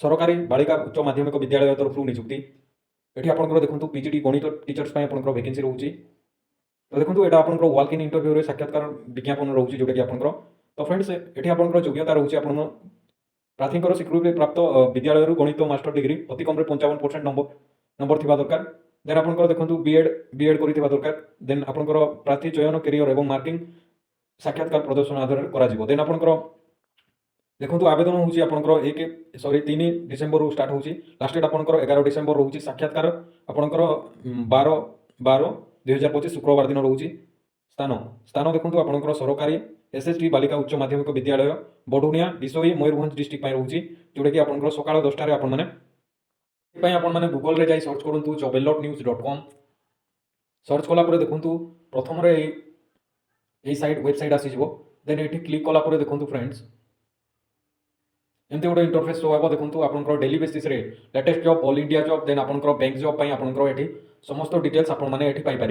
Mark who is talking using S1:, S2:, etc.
S1: सरकारी बालिका उच्च माध्यमिक विद्यालय तरफ निजुक्ति ये आपंकर देखो पीजीटी गणित टीचर्स आपंकर वैकेंसी रोचे। तो देखो यहाँ आपंकर वॉक इन इंटरव्यू साक्षात्कार विज्ञापन रोचे जोटा कि आपंकर। तो फ्रेंड्स ये आपंकर योग्यता रोचे आप प्रार्थींकर स्वीकृति प्राप्त विद्यालय गणित मास्टर डिग्री अति कम 55% नंबर थी दरकार। देन आपंकर देखो बीएड कर दरकार। देन आपंकर प्रार्थी चयन कैरियर और मार्किंग साक्षात्कार प्रदर्शन आधार करा। देन आपंकर देखो आवेदन होची आपनकर 3 डिसेम्बर स्टार्ट होची। लास्ट डेट आपनकर 11 डिसेम्बर रोची। साक्षात्कार आपनकर 12/12/2025 शुक्रवार दिन रोची। स्थान स्थान देखो आपनकर सरकारी एसएसटी बालिका उच्च माध्यमिक विद्यालय बडुनिया बिसोई मयूरभंज डिस्ट्रिक्ट रोची, जोटा कि आपनकर सकाळ 10 टारे आपण माने आपण माने गूगल रे जाई सर्च करंतु jobelotnews.com। सर्च कला परे देखंतु प्रथम रे ए साइट वेबसाइट आसी जिवो। देन एठी क्लिक कला परे देखंतु फ्रेंड्स एमती गोटे इंटरफेस शो हे। देखो आप डेली बेसिस रे latest job all India job then आप बैंक जॉब आपंकर समस्त डिटेल्स आप पाइपर।